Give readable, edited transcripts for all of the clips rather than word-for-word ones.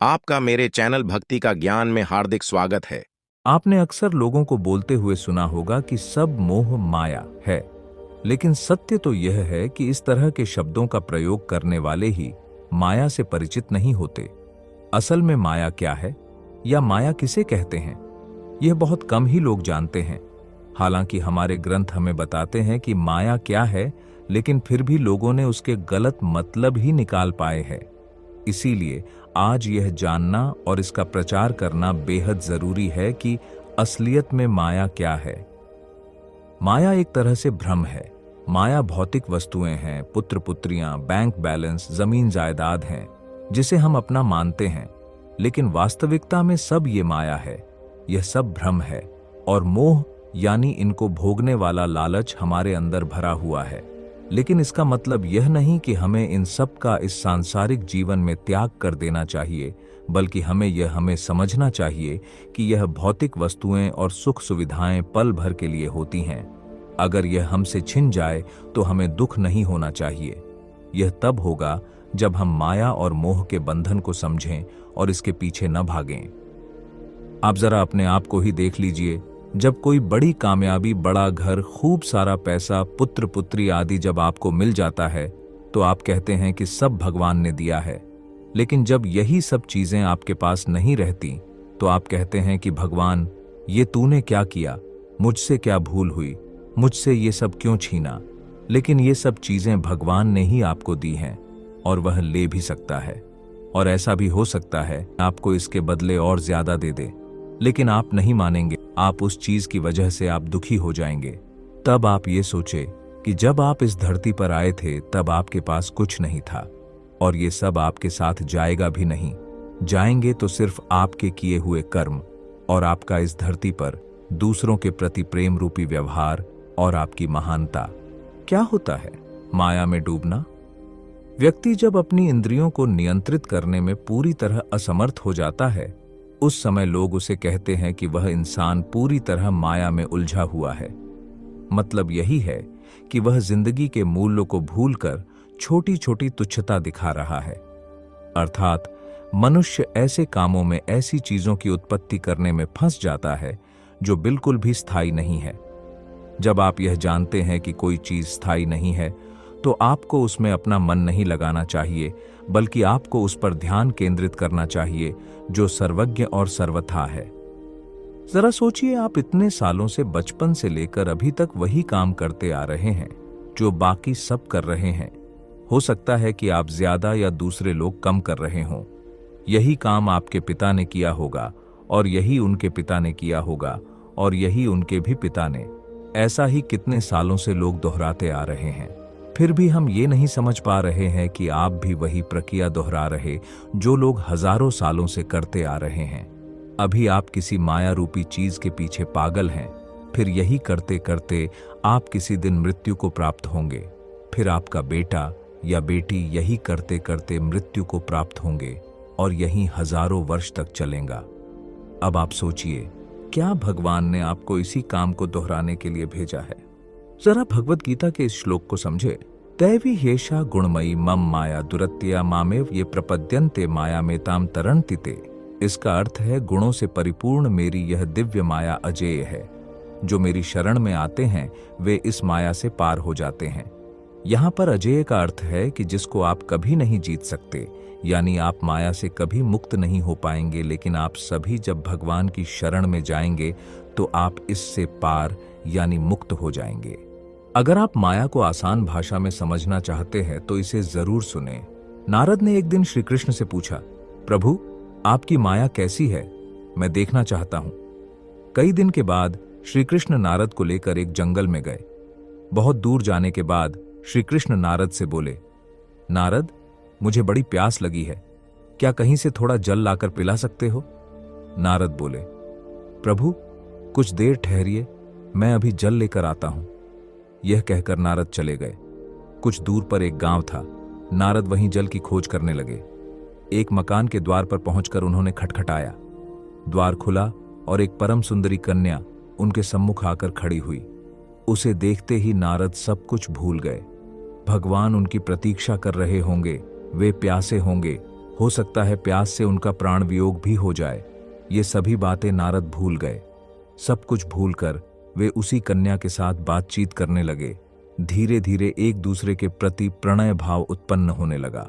आपका मेरे चैनल भक्ति का ज्ञान में हार्दिक स्वागत है। आपने अक्सर लोगों को बोलते हुए सुना होगा कि सब मोह माया है, लेकिन सत्य तो यह है कि इस तरह के शब्दों का प्रयोग करने वाले ही माया से परिचित नहीं होते। असल में माया क्या है या माया किसे कहते हैं, यह बहुत कम ही लोग जानते हैं। हालांकि हमारे ग्रंथ हमें बताते हैं कि माया क्या है, लेकिन फिर भी लोगों ने उसके गलत मतलब ही निकाल पाए हैं। इसीलिए आज यह जानना और इसका प्रचार करना बेहद जरूरी है कि असलियत में माया क्या है। माया एक तरह से भ्रम है। माया भौतिक वस्तुएं हैं, पुत्र पुत्रियां, बैंक बैलेंस, जमीन जायदाद हैं, जिसे हम अपना मानते हैं। लेकिन वास्तविकता में सब ये माया है, यह सब भ्रम है। और मोह यानी इनको भोगने वाला लालच हमारे अंदर भरा हुआ है। लेकिन इसका मतलब यह नहीं कि हमें इन सब का इस सांसारिक जीवन में त्याग कर देना चाहिए, बल्कि हमें समझना चाहिए कि यह भौतिक वस्तुएं और सुख सुविधाएं पल भर के लिए होती हैं। अगर यह हमसे छिन जाए तो हमें दुख नहीं होना चाहिए। यह तब होगा जब हम माया और मोह के बंधन को समझें और इसके पीछे न भागें। आप जरा अपने आप को ही देख लीजिए। जब कोई बड़ी कामयाबी, बड़ा घर, खूब सारा पैसा, पुत्र पुत्री आदि जब आपको मिल जाता है तो आप कहते हैं कि सब भगवान ने दिया है। लेकिन जब यही सब चीजें आपके पास नहीं रहती तो आप कहते हैं कि भगवान, ये तूने क्या किया, मुझसे क्या भूल हुई, मुझसे ये सब क्यों छीना। लेकिन ये सब चीजें भगवान ने ही आपको दी हैं और वह ले भी सकता है। और ऐसा भी हो सकता है आपको इसके बदले और ज्यादा दे दे, लेकिन आप नहीं मानेंगे। आप उस चीज की वजह से आप दुखी हो जाएंगे। तब आप ये सोचे कि जब आप इस धरती पर आए थे तब आपके पास कुछ नहीं था, और ये सब आपके साथ जाएगा भी नहीं। जाएंगे तो सिर्फ आपके किए हुए कर्म और आपका इस धरती पर दूसरों के प्रति प्रेम रूपी व्यवहार और आपकी महानता। क्या होता है माया में डूबना? व्यक्ति जब अपनी इंद्रियों को नियंत्रित करने में पूरी तरह असमर्थ हो जाता है, उस समय लोग उसे कहते हैं कि वह इंसान पूरी तरह माया में उलझा हुआ है। मतलब यही है कि वह जिंदगी के मूल्यों को भूलकर छोटी छोटी तुच्छता दिखा रहा है। अर्थात मनुष्य ऐसे कामों में, ऐसी चीजों की उत्पत्ति करने में फंस जाता है जो बिल्कुल भी स्थायी नहीं है। जब आप यह जानते हैं कि कोई चीज स्थायी नहीं है तो आपको उसमें अपना मन नहीं लगाना चाहिए, बल्कि आपको उस पर ध्यान केंद्रित करना चाहिए जो सर्वज्ञ और सर्वथा है। जरा सोचिए, आप इतने सालों से, बचपन से लेकर अभी तक वही काम करते आ रहे हैं जो बाकी सब कर रहे हैं। हो सकता है कि आप ज्यादा या दूसरे लोग कम कर रहे हों। यही काम आपके पिता ने किया होगा और यही उनके पिता ने किया होगा और यही उनके भी पिता ने। ऐसा ही कितने सालों से लोग दोहराते आ रहे हैं। फिर भी हम ये नहीं समझ पा रहे हैं कि आप भी वही प्रक्रिया दोहरा रहे जो लोग हजारों सालों से करते आ रहे हैं। अभी आप किसी माया रूपी चीज के पीछे पागल हैं। फिर यही करते करते आप किसी दिन मृत्यु को प्राप्त होंगे। फिर आपका बेटा या बेटी यही करते करते मृत्यु को प्राप्त होंगे और यही हजारों वर्ष तक चलेगा। अब आप सोचिए, क्या भगवान ने आपको इसी काम को दोहराने के लिए भेजा है? जरा भगवत गीता के इस श्लोक को समझे। दैवी हेषा गुणमयी मम माया दुरत्या मामेव ये प्रपद्यन्ते माया में ताम तरणतिते। इसका अर्थ है, गुणों से परिपूर्ण मेरी यह दिव्य माया अजेय है। जो मेरी शरण में आते हैं वे इस माया से पार हो जाते हैं। यहाँ पर अजेय का अर्थ है कि जिसको आप कभी नहीं जीत सकते, यानी आप माया से कभी मुक्त नहीं हो पाएंगे। लेकिन आप सभी जब भगवान की शरण में जाएंगे तो आप इससे पार यानी मुक्त हो जाएंगे। अगर आप माया को आसान भाषा में समझना चाहते हैं तो इसे जरूर सुने। नारद ने एक दिन श्री कृष्ण से पूछा, प्रभु, आपकी माया कैसी है? मैं देखना चाहता हूं। कई दिन के बाद श्री कृष्ण नारद को लेकर एक जंगल में गए। बहुत दूर जाने के बाद श्री कृष्ण नारद से बोले, नारद, मुझे बड़ी प्यास लगी है, क्या कहीं से थोड़ा जल लाकर पिला सकते हो? नारद बोले, प्रभु, कुछ देर ठहरिए, मैं अभी जल लेकर आता हूं। यह कहकर नारद चले गए। कुछ दूर पर एक गांव था। नारद वहीं जल की खोज करने लगे। एक मकान के द्वार पर पहुंचकर उन्होंने खटखटाया। द्वार खुला और एक परम सुंदरी कन्या उनके सम्मुख आकर खड़ी हुई। उसे देखते ही नारद सब कुछ भूल गए। भगवान उनकी प्रतीक्षा कर रहे होंगे, वे प्यासे होंगे, हो सकता है प्यास से उनका प्राण वियोग भी हो जाए। ये सभी बातें नारद भूल गए। सब कुछ भूलकर वे उसी कन्या के साथ बातचीत करने लगे। धीरे धीरे एक दूसरे के प्रति प्रणय भाव उत्पन्न होने लगा।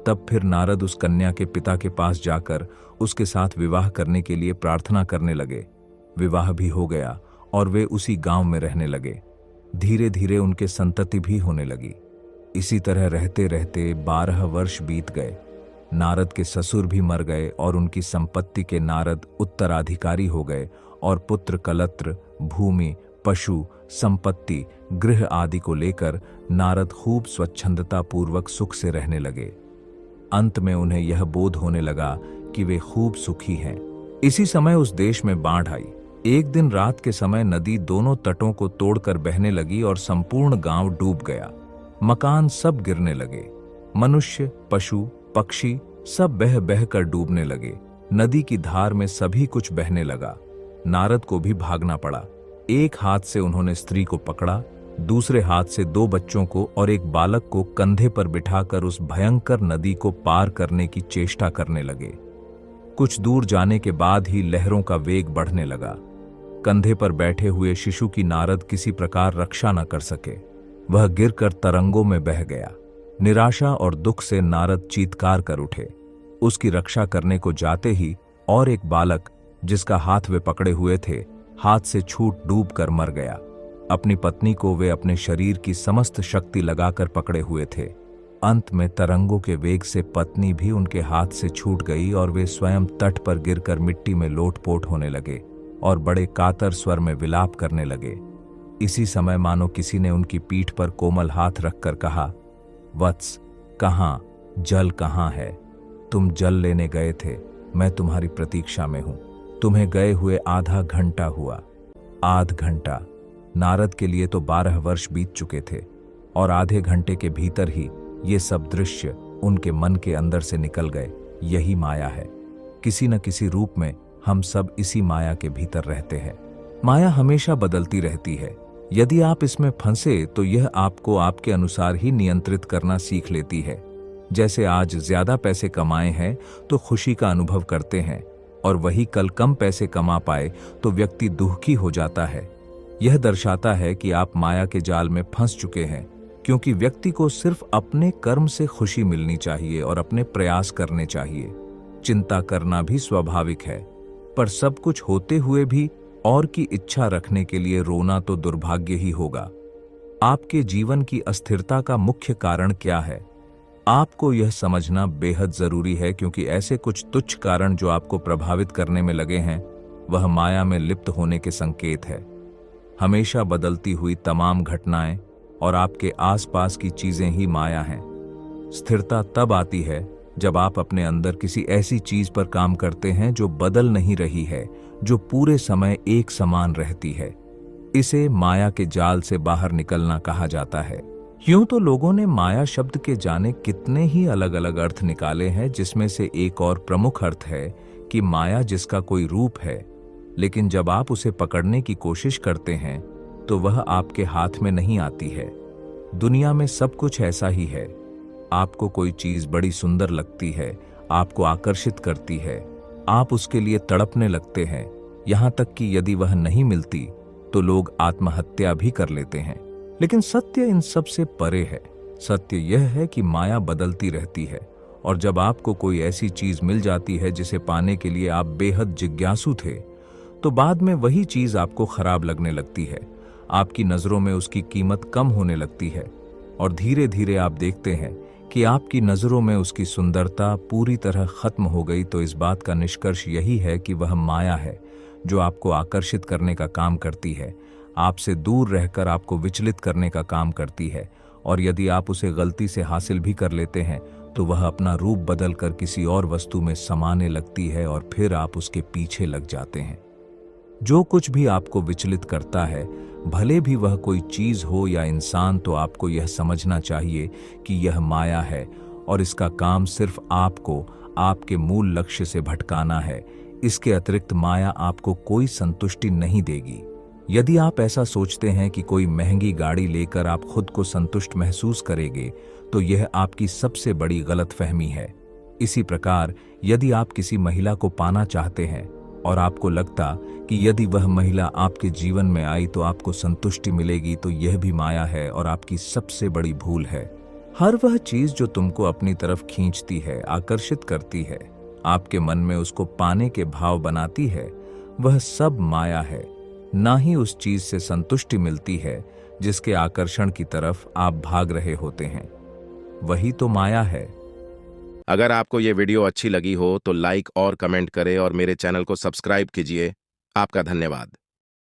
तब फिर नारद उस कन्या के पिता के पास जाकर उसके साथ विवाह करने के लिए प्रार्थना करने लगे। विवाह भी हो गया और वे उसी गांव में रहने लगे। धीरे धीरे उनके संतति भी होने लगी। इसी तरह रहते रहते 12 वर्ष बीत गए। नारद के ससुर भी मर गए और उनकी संपत्ति के नारद उत्तराधिकारी हो गए और पुत्र कलत्र, भूमि, पशु, संपत्ति, गृह आदि को लेकर नारद खूब स्वच्छंदता पूर्वक सुख से रहने लगे। अंत में उन्हें यह बोध होने लगा कि वे खूब सुखी हैं। इसी समय उस देश में बाढ़ आई। एक दिन रात के समय नदी दोनों तटों को तोड़कर बहने लगी और संपूर्ण गांव डूब गया। मकान सब गिरने लगे। मनुष्य, पशु, पक्षी सब बह बह कर डूबने लगे। नदी की धार में सभी कुछ बहने लगा। नारद को भी भागना पड़ा। एक हाथ से उन्होंने स्त्री को पकड़ा, दूसरे हाथ से 2 बच्चों को और एक बालक को कंधे पर बिठाकर उस भयंकर नदी को पार करने की चेष्टा करने लगे। कुछ दूर जाने के बाद ही लहरों का वेग बढ़ने लगा। कंधे पर बैठे हुए शिशु की नारद किसी प्रकार रक्षा न कर सके। वह गिरकर तरंगों में बह गया। निराशा और दुख से नारद चीत्कार कर उठे। उसकी रक्षा करने को जाते ही और एक बालक, जिसका हाथ वे पकड़े हुए थे, हाथ से छूट डूब कर मर गया। अपनी पत्नी को वे अपने शरीर की समस्त शक्ति लगाकर पकड़े हुए थे। अंत में तरंगों के वेग से पत्नी भी उनके हाथ से छूट गई और वे स्वयं तट पर गिरकर मिट्टी में लोटपोट होने लगे और बड़े कातर स्वर में विलाप करने लगे। इसी समय मानो किसी ने उनकी पीठ पर कोमल हाथ रखकर कहा, वत्स, कहाँ, जल कहाँ है? तुम जल लेने गए थे, मैं तुम्हारी प्रतीक्षा में हूं। तुम्हें गए हुए आधा घंटा हुआ। आध घंटा? नारद के लिए तो 12 वर्ष बीत चुके थे और आधे घंटे के भीतर ही ये सब दृश्य उनके मन के अंदर से निकल गए। यही माया है। किसी न किसी रूप में हम सब इसी माया के भीतर रहते हैं। माया हमेशा बदलती रहती है। यदि आप इसमें फंसे तो यह आपको आपके अनुसार ही नियंत्रित करना सीख लेती है। जैसे आज ज्यादा पैसे कमाए हैं तो खुशी का अनुभव करते हैं और वही कल कम पैसे कमा पाए तो व्यक्ति दुखी हो जाता है। यह दर्शाता है कि आप माया के जाल में फंस चुके हैं, क्योंकि व्यक्ति को सिर्फ अपने कर्म से खुशी मिलनी चाहिए और अपने प्रयास करने चाहिए। चिंता करना भी स्वाभाविक है, पर सब कुछ होते हुए भी और की इच्छा रखने के लिए रोना तो दुर्भाग्य ही होगा। आपके जीवन की अस्थिरता का मुख्य कारण क्या है? आपको यह समझना बेहद जरूरी है, क्योंकि ऐसे कुछ तुच्छ कारण जो आपको प्रभावित करने में लगे हैं, वह माया में लिप्त होने के संकेत है। हमेशा बदलती हुई तमाम घटनाएं और आपके आसपास की चीजें ही माया हैं। स्थिरता तब आती है जब आप अपने अंदर किसी ऐसी चीज पर काम करते हैं जो बदल नहीं रही है, जो पूरे समय एक समान रहती है। इसे माया के जाल से बाहर निकलना कहा जाता है। यूं तो लोगों ने माया शब्द के जाने कितने ही अलग अलग अर्थ निकाले हैं, जिसमें से एक और प्रमुख अर्थ है कि माया जिसका कोई रूप है, लेकिन जब आप उसे पकड़ने की कोशिश करते हैं तो वह आपके हाथ में नहीं आती है। दुनिया में सब कुछ ऐसा ही है। आपको कोई चीज बड़ी सुंदर लगती है, आपको आकर्षित करती है, आप उसके लिए तड़पने लगते हैं, यहां तक कि यदि वह नहीं मिलती तो लोग आत्महत्या भी कर लेते हैं। लेकिन सत्य इन सब से परे है। सत्य यह है कि माया बदलती रहती है, और जब आपको कोई ऐसी चीज मिल जाती है जिसे पाने के लिए आप बेहद जिज्ञासु थे, तो बाद में वही चीज आपको खराब लगने लगती है। आपकी नजरों में उसकी कीमत कम होने लगती है और धीरे धीरे आप देखते हैं कि आपकी नजरों में उसकी सुंदरता पूरी तरह खत्म हो गई। तो इस बात का निष्कर्ष यही है कि वह माया है जो आपको आकर्षित करने का काम करती है, आपसे दूर रहकर आपको विचलित करने का काम करती है, और यदि आप उसे गलती से हासिल भी कर लेते हैं तो वह अपना रूप बदलकर किसी और वस्तु में समाने लगती है और फिर आप उसके पीछे लग जाते हैं। जो कुछ भी आपको विचलित करता है, भले भी वह कोई चीज हो या इंसान, तो आपको यह समझना चाहिए कि यह माया है और इसका काम सिर्फ आपको आपके मूल लक्ष्य से भटकाना है। इसके अतिरिक्त माया आपको कोई संतुष्टि नहीं देगी। यदि आप ऐसा सोचते हैं कि कोई महंगी गाड़ी लेकर आप खुद को संतुष्ट महसूस करेंगे, तो यह आपकी सबसे बड़ी गलतफहमी है। इसी प्रकार यदि आप किसी महिला को पाना चाहते हैं और आपको लगता कि यदि वह महिला आपके जीवन में आई तो आपको संतुष्टि मिलेगी, तो यह भी माया है और आपकी सबसे बड़ी भूल है। हर वह चीज जो तुमको अपनी तरफ खींचती है, आकर्षित करती है, आपके मन में उसको पाने के भाव बनाती है, वह सब माया है। ना ही उस चीज से संतुष्टि मिलती है जिसके आकर्षण की तरफ आप भाग रहे होते हैं, वही तो माया है। अगर आपको ये वीडियो अच्छी लगी हो तो लाइक और कमेंट करें और मेरे चैनल को सब्सक्राइब कीजिए। आपका धन्यवाद।